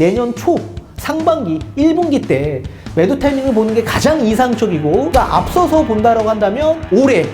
내년 초 상반기 1분기 때 매도 타이밍을 보는 게 가장 이상적이고, 그러니까 앞서서 본다라고 한다면 올해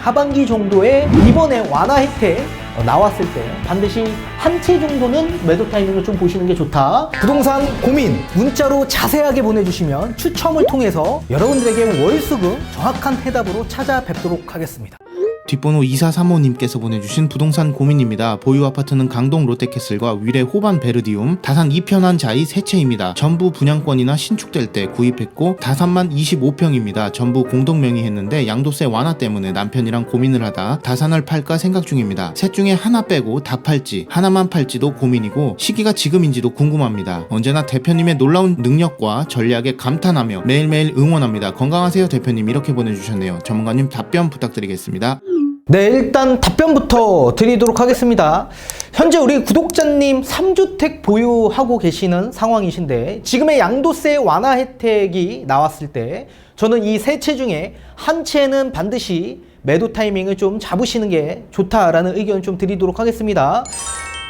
하반기 정도에 이번에 완화 혜택 나왔을 때 반드시 한 채 정도는 매도 타이밍을 좀 보시는 게 좋다. 부동산 고민 문자로 자세하게 보내주시면 추첨을 통해서 여러분들에게 월수금 정확한 해답으로 찾아뵙도록 하겠습니다. 뒷번호 2435님께서 보내주신 부동산 고민입니다. 보유 아파트는 강동 롯데캐슬과 위례 호반 베르디움, 다산 이편한 자이 세 채입니다. 전부 분양권이나 신축될 때 구입했고 다산만 25평입니다. 전부 공동 명의했는데 양도세 완화 때문에 남편이랑 고민을 하다 다산을 팔까 생각 중입니다. 셋 중에 하나 빼고 다 팔지 하나만 팔지도 고민이고 시기가 지금인지도 궁금합니다. 언제나 대표님의 놀라운 능력과 전략에 감탄하며 매일매일 응원합니다. 건강하세요 대표님. 이렇게 보내주셨네요. 전문가님 답변 부탁드리겠습니다. 네, 일단 답변부터 드리도록 하겠습니다. 현재 우리 구독자님 3주택 보유하고 계시는 상황이신데 지금의 양도세 완화 혜택이 나왔을 때 저는 이 세 채 중에 한 채는 반드시 매도 타이밍을 좀 잡으시는 게 좋다라는 의견을 좀 드리도록 하겠습니다.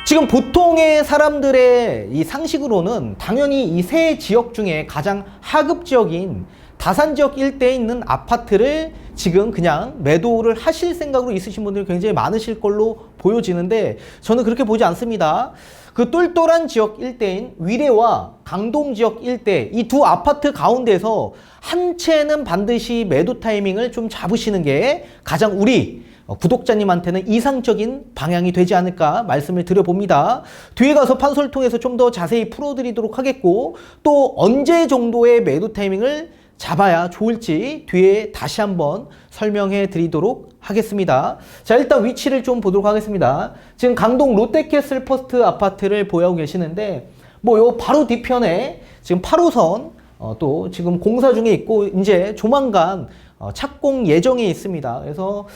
지금 보통의 사람들의 이 상식으로는 당연히 이 세 지역 중에 가장 하급 지역인 다산 지역 일대에 있는 아파트를 지금 그냥 매도를 하실 생각으로 있으신 분들이 굉장히 많으실 걸로 보여지는데 저는 그렇게 보지 않습니다. 그 똘똘한 지역 일대인 위례와 강동 지역 일대 이 두 아파트 가운데서 한 채는 반드시 매도 타이밍을 좀 잡으시는 게 가장 우리 구독자님한테는 이상적인 방향이 되지 않을까 말씀을 드려봅니다. 뒤에 가서 판소를 통해서 좀 더 자세히 풀어드리도록 하겠고, 또 언제 정도의 매도 타이밍을 잡아야 좋을지 뒤에 다시 한번 설명해 드리도록 하겠습니다. 자, 일단 위치를 좀 보도록 하겠습니다. 지금 강동 롯데캐슬 퍼스트 아파트를 보유하고 계시는데 요 바로 뒤편에 지금 8호선 또 지금 공사 중에 있고 이제 조만간 착공 예정에 있습니다. 그래서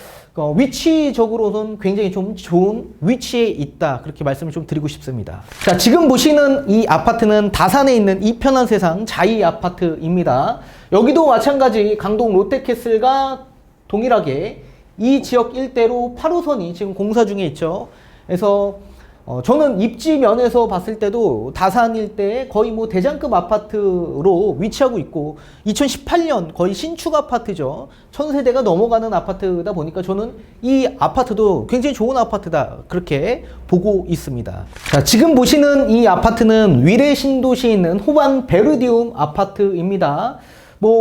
위치적으로는 굉장히 좀 좋은 위치에 있다, 그렇게 말씀을 좀 드리고 싶습니다. 자, 지금 보시는 이 아파트는 다산에 있는 이편한 세상 자이 아파트입니다. 여기도 마찬가지 강동 롯데캐슬과 동일하게 이 지역 일대로 8호선이 지금 공사 중에 있죠. 그래서 저는 입지 면에서 봤을 때도 다산 일대에 거의 뭐 대장급 아파트로 위치하고 있고 2018년 거의 신축 아파트죠. 1000세대가 넘어가는 아파트다 보니까 저는 이 아파트도 굉장히 좋은 아파트다, 그렇게 보고 있습니다. 자, 지금 보시는 이 아파트는 위례 신도시에 있는 호반 베르디움 아파트입니다.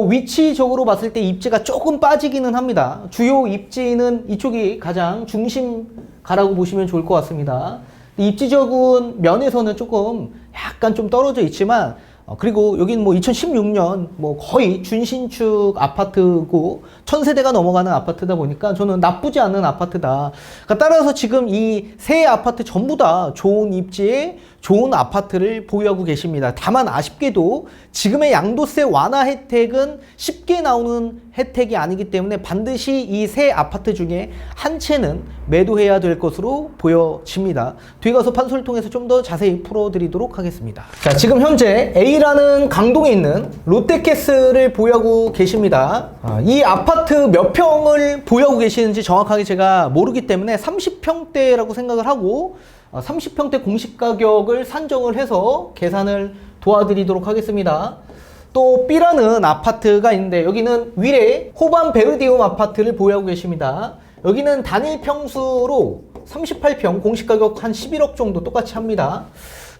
위치적으로 봤을 때 입지가 조금 빠지기는 합니다. 주요 입지는 이쪽이 가장 중심가라고 보시면 좋을 것 같습니다. 입지적인 면에서는 조금 약간 좀 떨어져 있지만 그리고 여기는 2016년 거의 준신축 아파트고 1000세대가 넘어가는 아파트다 보니까 저는 나쁘지 않은 아파트다. 그러니까 따라서 지금 이 세 아파트 전부 다 좋은 입지에 좋은 아파트를 보유하고 계십니다. 다만 아쉽게도 지금의 양도세 완화 혜택은 쉽게 나오는 혜택이 아니기 때문에 반드시 이 세 아파트 중에 한 채는 매도해야 될 것으로 보여집니다. 뒤에 가서 판소를 통해서 좀 더 자세히 풀어드리도록 하겠습니다. 자, 지금 현재 A라는 강동에 있는 롯데캐슬을 보유하고 계십니다. 이 아파트 몇 평을 보유하고 계시는지 정확하게 제가 모르기 때문에 30평대라고 생각을 하고 30평대 공시가격을 산정을 해서 계산을 도와드리도록 하겠습니다. 또 B라는 아파트가 있는데 여기는 위례 호반 베르디움 아파트를 보유하고 계십니다. 여기는 단일 평수로 38평 공시가격 한 11억 정도 똑같이 합니다.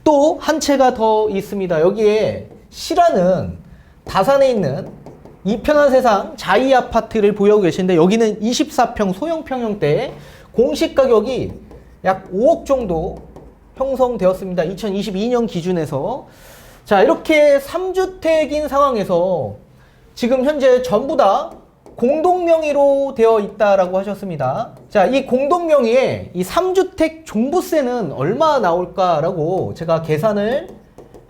또 한 채가 더 있습니다. 여기에 C라는 다산에 있는 이편한 세상 자이 아파트를 보유하고 계시는데 여기는 24평 소형 평형대 공시가격이 약 5억 정도 형성되었습니다. 2022년 기준에서. 자, 이렇게 3주택인 상황에서 지금 현재 전부 다 공동명의로 되어 있다라고 하셨습니다. 자, 이 공동명의에 이 3주택 종부세는 얼마 나올까라고 제가 계산을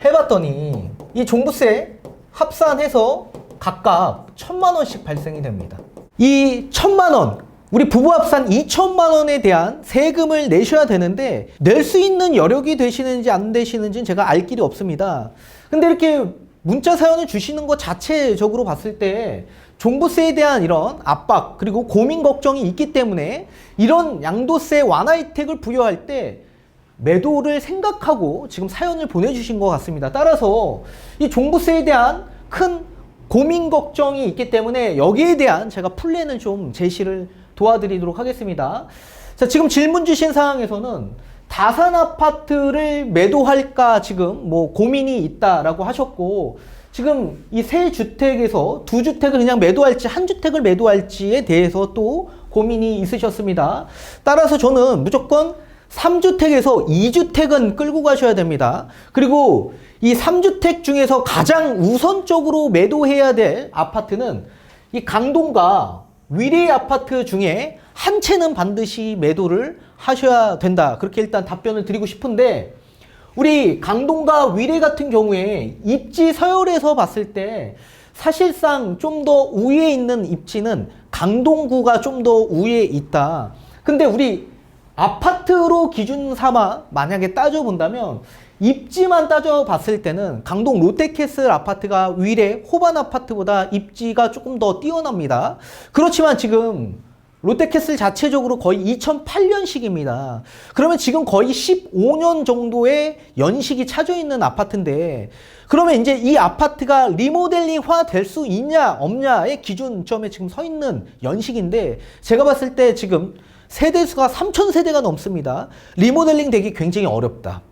해봤더니 이 종부세 합산해서 각각 1000만원씩 발생이 됩니다. 이 1000만원, 우리 부부 합산 2천만 원에 대한 세금을 내셔야 되는데 낼 수 있는 여력이 되시는지 안 되시는지는 제가 알 길이 없습니다. 근데 이렇게 문자 사연을 주시는 것 자체적으로 봤을 때 종부세에 대한 이런 압박 그리고 고민 걱정이 있기 때문에 이런 양도세 완화 혜택을 부여할 때 매도를 생각하고 지금 사연을 보내주신 것 같습니다. 따라서 이 종부세에 대한 큰 고민 걱정이 있기 때문에 여기에 대한 제가 플랜을 좀 제시를 도와드리도록 하겠습니다. 자, 지금 질문 주신 상황에서는 다산 아파트를 매도할까 지금 뭐 고민이 있다라고 하셨고, 지금 이 세 주택에서 두 주택을 그냥 매도할지 한 주택을 매도할지에 대해서 또 고민이 있으셨습니다. 따라서 저는 무조건 3주택에서 2주택은 끌고 가셔야 됩니다. 그리고 이 3주택 중에서 가장 우선적으로 매도해야 될 아파트는 이 강동과 위례 아파트 중에 한 채는 반드시 매도를 하셔야 된다. 그렇게 일단 답변을 드리고 싶은데, 우리 강동과 위례 같은 경우에 입지 서열에서 봤을 때 사실상 좀 더 우위에 있는 입지는 강동구가 좀 더 우위에 있다. 근데 우리 아파트로 기준 삼아 만약에 따져본다면 입지만 따져봤을 때는 강동 롯데캐슬 아파트가 위례 호반 아파트보다 입지가 조금 더 뛰어납니다. 그렇지만 지금 롯데캐슬 자체적으로 거의 2008년식입니다. 그러면 지금 거의 15년 정도의 연식이 차져 있는 아파트인데, 그러면 이제 이 아파트가 리모델링화 될 수 있냐 없냐의 기준점에 지금 서 있는 연식인데, 제가 봤을 때 지금 세대수가 3,000세대가 넘습니다. 리모델링 되기 굉장히 어렵다.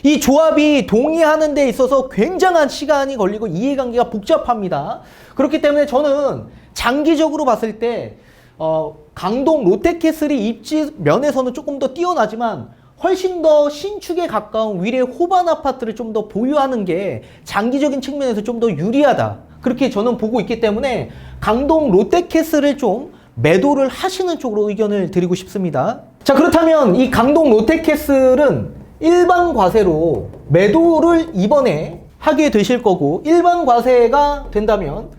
이 조합이 동의하는 데 있어서 굉장한 시간이 걸리고 이해관계가 복잡합니다. 그렇기 때문에 저는 장기적으로 봤을 때 강동 롯데캐슬이 입지 면에서는 조금 더 뛰어나지만 훨씬 더 신축에 가까운 위례 호반 아파트를 좀 더 보유하는 게 장기적인 측면에서 좀 더 유리하다. 그렇게 저는 보고 있기 때문에 강동 롯데캐슬을 좀 매도를 하시는 쪽으로 의견을 드리고 싶습니다. 자, 그렇다면 이 강동 롯데캐슬은 일반 과세로 매도를 이번에 하게 되실 거고, 일반 과세가 된다면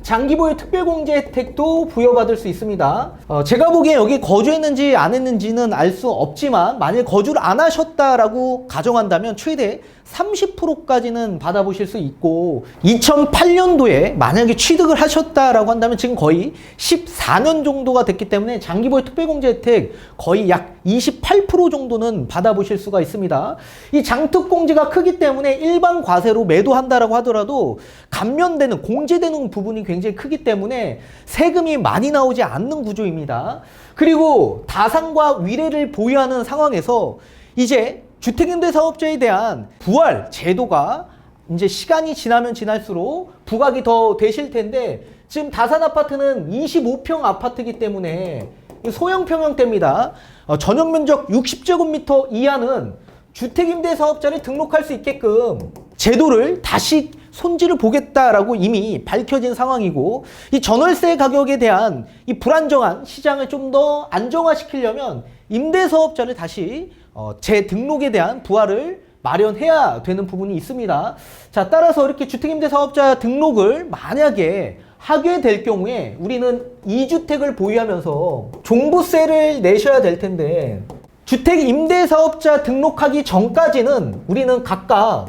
장기보유 특별공제 혜택도 부여받을 수 있습니다. 제가 보기에 여기 거주했는지 안 했는지는 알 수 없지만, 만약 거주를 안 하셨다라고 가정한다면 최대 30%까지는 받아보실 수 있고, 2008년도에 만약에 취득을 하셨다라고 한다면 지금 거의 14년 정도가 됐기 때문에 장기보유 특별공제 혜택 거의 약 28% 정도는 받아보실 수가 있습니다. 이 장특공제가 크기 때문에 일반 과세로 매도한다라고 하더라도 감면되는, 공제되는 부분이 굉장히 크기 때문에 세금이 많이 나오지 않는 구조입니다. 그리고 다산과 위례를 보유하는 상황에서 이제 주택임대사업자에 대한 부활 제도가 이제 시간이 지나면 지날수록 부각이 더 되실 텐데, 지금 다산 아파트는 25평 아파트이기 때문에 소형 평형대입니다. 전용 면적 60제곱미터 이하는 주택임대사업자를 등록할 수 있게끔 제도를 다시 손질을 보겠다라고 이미 밝혀진 상황이고, 이 전월세 가격에 대한 이 불안정한 시장을 좀 더 안정화시키려면 임대사업자를 다시 재등록에 대한 부활을 마련해야 되는 부분이 있습니다. 자, 따라서 이렇게 주택임대사업자 등록을 만약에 하게 될 경우에 우리는 2주택을 보유하면서 종부세를 내셔야 될 텐데, 주택임대사업자 등록하기 전까지는 우리는 각각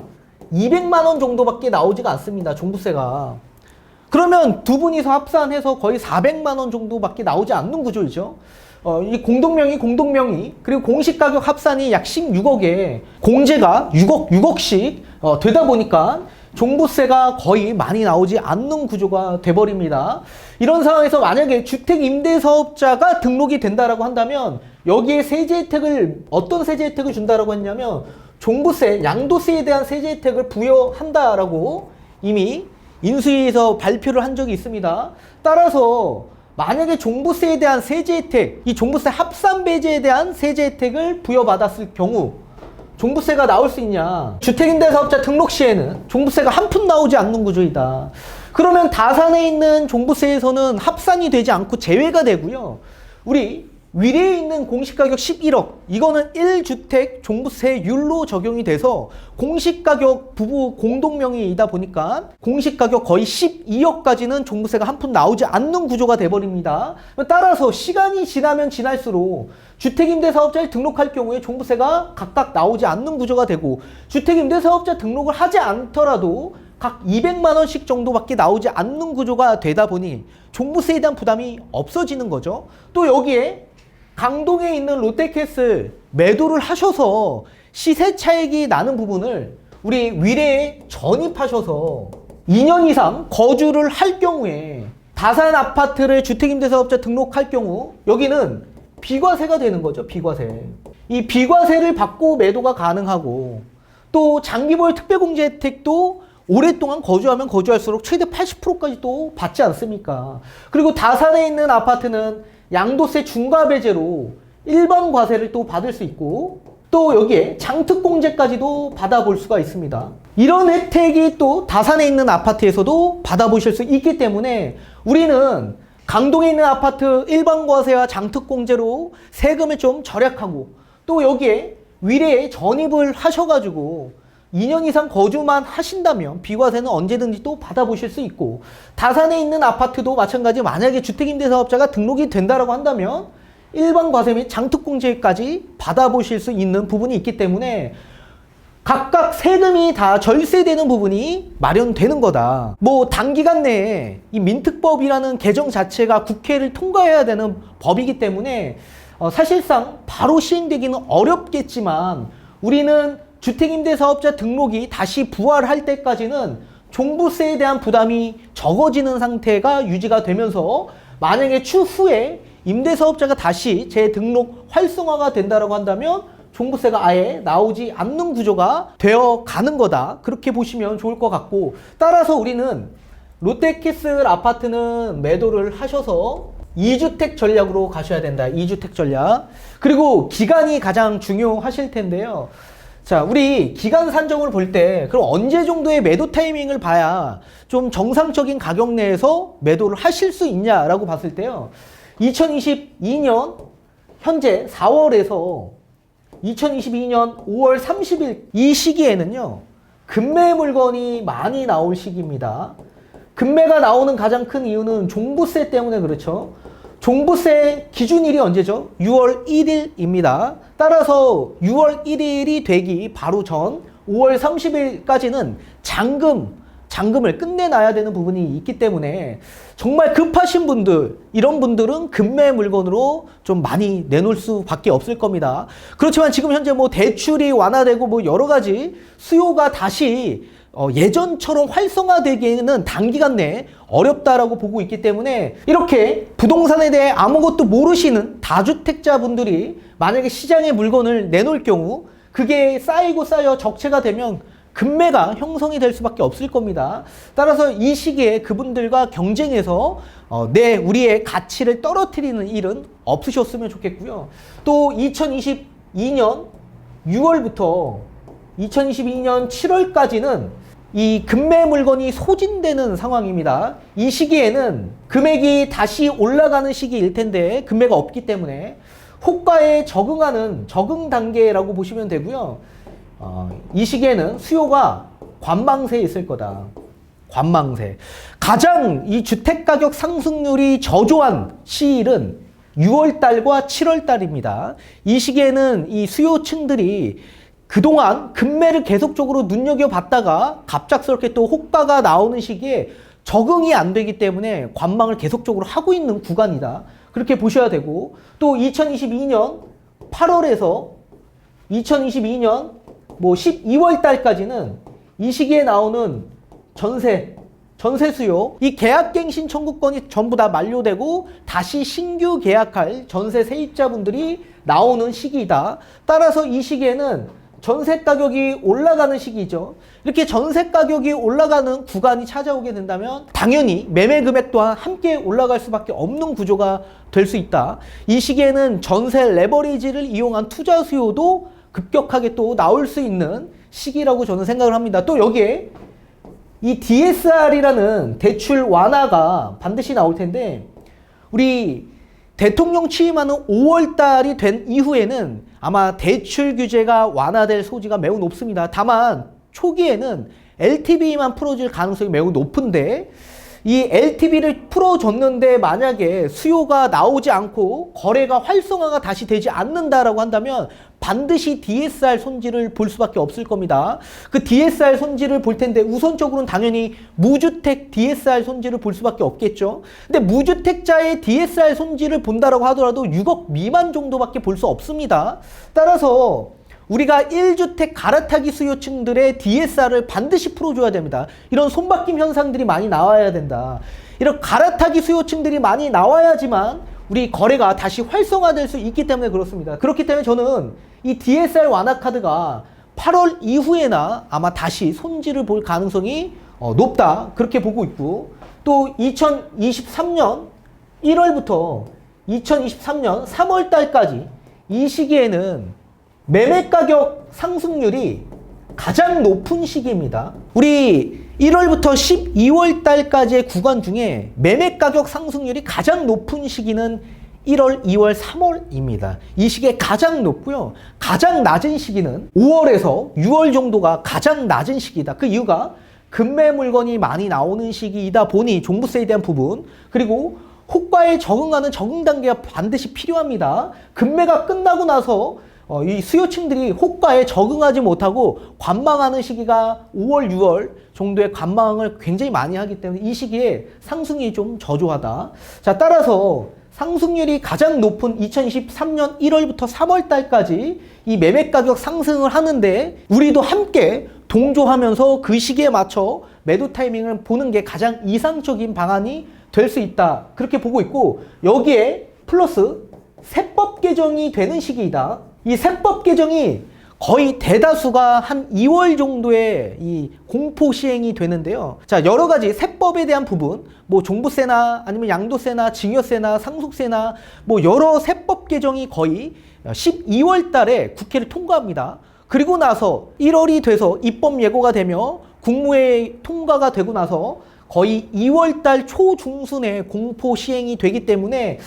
200만 원 정도밖에 나오지가 않습니다. 종부세가. 그러면 두 분이서 합산해서 거의 400만 원 정도밖에 나오지 않는 구조이죠. 이 공동명의 그리고 공시가격 합산이 약 16억에 공제가 6억씩 되다 보니까 종부세가 거의 많이 나오지 않는 구조가 돼버립니다. 이런 상황에서 만약에 주택임대사업자가 등록이 된다라고 한다면 여기에 세제 혜택을, 어떤 세제 혜택을 준다라고 했냐면 종부세, 양도세에 대한 세제 혜택을 부여한다라고 이미 인수위에서 발표를 한 적이 있습니다. 따라서 만약에 종부세에 대한 세제 혜택, 이 종부세 합산 배제에 대한 세제 혜택을 부여받았을 경우 종부세가 나올 수 있냐? 주택임대사업자 등록 시에는 종부세가 한 푼 나오지 않는 구조이다. 그러면 다산에 있는 종부세에서는 합산이 되지 않고 제외가 되고요. 우리 위례에 있는 공시가격 11억, 이거는 1주택 종부세율로 적용이 돼서 공시가격 부부 공동명의이다 보니까 공시가격 거의 12억까지는 종부세가 한 푼 나오지 않는 구조가 돼버립니다. 따라서 시간이 지나면 지날수록 주택임대사업자를 등록할 경우에 종부세가 각각 나오지 않는 구조가 되고, 주택임대사업자 등록을 하지 않더라도 각 200만 원씩 정도밖에 나오지 않는 구조가 되다 보니 종부세에 대한 부담이 없어지는 거죠. 또 여기에 강동에 있는 롯데캐슬 매도를 하셔서 시세 차익이 나는 부분을 우리 위례에 전입하셔서 2년 이상 거주를 할 경우에 다산 아파트를 주택임대사업자 등록할 경우 여기는 비과세가 되는 거죠. 비과세. 이 비과세를 받고 매도가 가능하고 또 장기보유 특별공제 혜택도 오랫동안 거주하면 거주할수록 최대 80%까지 또 받지 않습니까? 그리고 다산에 있는 아파트는 양도세 중과 배제로 일반 과세를 또 받을 수 있고 또 여기에 장특공제까지도 받아볼 수가 있습니다. 이런 혜택이 또 다산에 있는 아파트에서도 받아보실 수 있기 때문에 우리는 강동에 있는 아파트 일반 과세와 장특공제로 세금을 좀 절약하고 또 여기에 위례에 전입을 하셔가지고 2년 이상 거주만 하신다면 비과세는 언제든지 또 받아보실 수 있고 다산에 있는 아파트도 마찬가지 만약에 주택임대사업자가 등록이 된다라고 한다면 일반 과세 및 장특공제까지 받아보실 수 있는 부분이 있기 때문에 각각 세금이 다 절세되는 부분이 마련되는 거다. 뭐 단기간 내에 이 민특법이라는 개정 자체가 국회를 통과해야 되는 법이기 때문에 사실상 바로 시행되기는 어렵겠지만 우리는 주택임대사업자 등록이 다시 부활할 때까지는 종부세에 대한 부담이 적어지는 상태가 유지가 되면서 만약에 추후에 임대사업자가 다시 재등록 활성화가 된다고 한다면 종부세가 아예 나오지 않는 구조가 되어 가는 거다. 그렇게 보시면 좋을 것 같고 따라서 우리는 롯데캐슬 아파트는 매도를 하셔서 2주택 전략으로 가셔야 된다. 2주택 전략. 그리고 기간이 가장 중요하실 텐데요. 자, 우리 기간 산정을 볼 때 그럼 언제 정도의 매도 타이밍을 봐야 좀 정상적인 가격 내에서 매도를 하실 수 있냐라고 봤을 때요. 2022년 현재 4월에서 2022년 5월 30일 이 시기에는요. 급매 물건이 많이 나올 시기입니다. 급매가 나오는 가장 큰 이유는 종부세 때문에 그렇죠. 종부세 기준일이 언제죠? 6월 1일입니다. 따라서 6월 1일이 되기 바로 전 5월 30일까지는 잔금을 끝내놔야 되는 부분이 있기 때문에 정말 급하신 분들, 이런 분들은 급매 물건으로 좀 많이 내놓을 수밖에 없을 겁니다. 그렇지만 지금 현재 뭐 대출이 완화되고 뭐 여러 가지 수요가 다시 예전처럼 활성화되기에는 단기간 내에 어렵다라고 보고 있기 때문에 이렇게 부동산에 대해 아무것도 모르시는 다주택자분들이 만약에 시장에 물건을 내놓을 경우 그게 쌓이고 쌓여 적체가 되면 급매가 형성이 될 수밖에 없을 겁니다. 따라서 이 시기에 그분들과 경쟁해서 우리의 가치를 떨어뜨리는 일은 없으셨으면 좋겠고요. 또 2022년 6월부터 2022년 7월까지는 이 급매 물건이 소진되는 상황입니다. 이 시기에는 금액이 다시 올라가는 시기일 텐데 급매가 없기 때문에 호가에 적응하는 적응 단계라고 보시면 되고요. 이 시기에는 수요가 관망세에 있을 거다. 관망세. 가장 이 주택가격 상승률이 저조한 시일은 6월달과 7월달입니다. 이 시기에는 이 수요층들이 그동안 급매를 계속적으로 눈여겨봤다가 갑작스럽게 또 호가가 나오는 시기에 적응이 안 되기 때문에 관망을 계속적으로 하고 있는 구간이다. 그렇게 보셔야 되고 또 2022년 8월에서 2022년 뭐 12월 달까지는 이 시기에 나오는 전세 수요, 이 계약갱신 청구권이 전부 다 만료되고 다시 신규 계약할 전세 세입자분들이 나오는 시기이다. 따라서 이 시기에는 전세 가격이 올라가는 시기죠. 이렇게 전세 가격이 올라가는 구간이 찾아오게 된다면 당연히 매매 금액 또한 함께 올라갈 수밖에 없는 구조가 될 수 있다. 이 시기에는 전세 레버리지를 이용한 투자 수요도 급격하게 또 나올 수 있는 시기라고 저는 생각을 합니다. 또 여기에 이 DSR이라는 대출 완화가 반드시 나올 텐데 우리 대통령 취임하는 5월 달이 된 이후에는 아마 대출 규제가 완화될 소지가 매우 높습니다. 다만 초기에는 LTV만 풀어줄 가능성이 매우 높은데 이 LTV를 풀어줬는데 만약에 수요가 나오지 않고 거래가 활성화가 다시 되지 않는다라고 한다면 반드시 DSR 손질을 볼 수밖에 없을 겁니다. 그 DSR 손질을 볼 텐데 우선적으로는 당연히 무주택 DSR 손질을 볼 수밖에 없겠죠. 근데 무주택자의 DSR 손질을 본다라고 하더라도 6억 미만 정도밖에 볼 수 없습니다. 따라서 우리가 1주택 갈아타기 수요층들의 DSR을 반드시 풀어줘야 됩니다. 이런 손바뀜 현상들이 많이 나와야 된다. 이런 갈아타기 수요층들이 많이 나와야지만 우리 거래가 다시 활성화될 수 있기 때문에 그렇습니다. 그렇기 때문에 저는 이 DSR 완화 카드가 8월 이후에나 아마 다시 손질을 볼 가능성이 높다. 그렇게 보고 있고, 또 2023년 1월부터 2023년 3월 달까지 이 시기에는 매매 가격 상승률이 가장 높은 시기입니다. 우리 1월부터 12월 달까지의 구간 중에 매매 가격 상승률이 가장 높은 시기는 1월, 2월, 3월입니다. 이 시기에 가장 높고요. 가장 낮은 시기는 5월에서 6월 정도가 가장 낮은 시기다. 그 이유가 급매 물건이 많이 나오는 시기이다 보니 종부세에 대한 부분, 그리고 호가에 적응하는 적응 단계가 반드시 필요합니다. 급매가 끝나고 나서 이 수요층들이 호가에 적응하지 못하고 관망하는 시기가 5월, 6월 정도의 관망을 굉장히 많이 하기 때문에 이 시기에 상승이 좀 저조하다. 자, 따라서 상승률이 가장 높은 2023년 1월부터 3월 달까지 이 매매 가격 상승을 하는데 우리도 함께 동조하면서 그 시기에 맞춰 매도 타이밍을 보는 게 가장 이상적인 방안이 될 수 있다. 그렇게 보고 있고, 여기에 플러스 세법 개정이 되는 시기이다. 이 세법 개정이 거의 대다수가 한 2월 정도에 이 공포 시행이 되는데요. 자, 여러 가지 세법에 대한 부분, 뭐 종부세나 아니면 양도세나 증여세나 상속세나 뭐 여러 세법 개정이 거의 12월 달에 국회를 통과합니다. 그리고 나서 1월이 돼서 입법 예고가 되며 국무회의 통과가 되고 나서 거의 2월 달 초중순에 공포 시행이 되기 때문에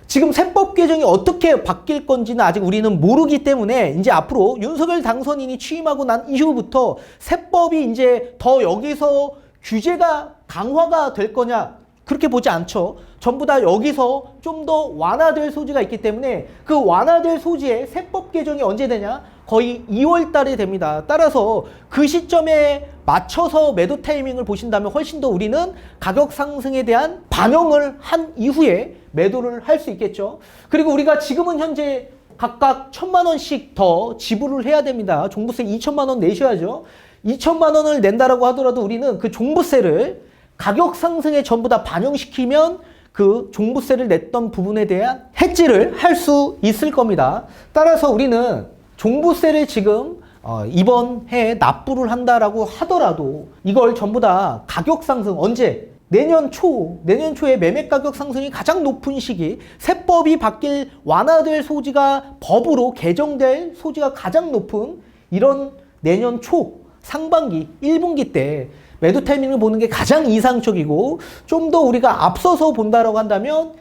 지금 세법 개정이 어떻게 바뀔 건지는 아직 우리는 모르기 때문에 이제 앞으로 윤석열 당선인이 취임하고 난 이후부터 세법이 이제 더 여기서 규제가 강화가 될 거냐, 그렇게 보지 않죠. 전부 다 여기서 좀 더 완화될 소지가 있기 때문에 그 완화될 소지의 세법 개정이 언제 되냐? 거의 2월 달에 됩니다. 따라서 그 시점에 맞춰서 매도 타이밍을 보신다면 훨씬 더 우리는 가격 상승에 대한 반영을 한 이후에 매도를 할 수 있겠죠. 그리고 우리가 지금은 현재 각각 1,000만 원씩 더 지불을 해야 됩니다. 종부세 2,000만 원 내셔야죠. 2,000만 원을 낸다라고 하더라도 우리는 그 종부세를 가격 상승에 전부 다 반영시키면 그 종부세를 냈던 부분에 대한 해지를 할 수 있을 겁니다. 따라서 우리는 종부세를 지금 이번 해에 납부를 한다라고 하더라도 이걸 전부 다 가격 상승 언제? 내년 초에 매매 가격 상승이 가장 높은 시기, 세법이 바뀔 완화될 소지가 법으로 개정될 소지가 가장 높은 이런 내년 초 상반기 1분기 때 매도 타이밍을 보는 게 가장 이상적이고, 좀 더 우리가 앞서서 본다라고 한다면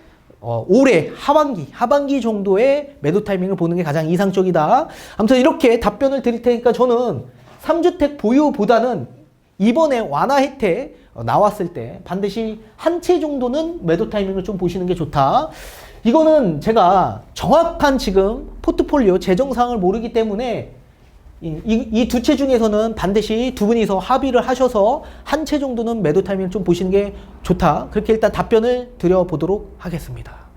올해 하반기 정도의 매도 타이밍을 보는 게 가장 이상적이다. 아무튼 이렇게 답변을 드릴 테니까 저는 3주택 보유보다는 이번에 완화 혜택 나왔을 때 반드시 한 채 정도는 매도 타이밍을 좀 보시는 게 좋다. 이거는 제가 정확한 지금 포트폴리오 재정 상황을 모르기 때문에 이 두 채 중에서는 반드시 두 분이서 합의를 하셔서 한 채 정도는 매도 타이밍을 좀 보시는 게 좋다. 그렇게 일단 답변을 드려보도록 하겠습니다.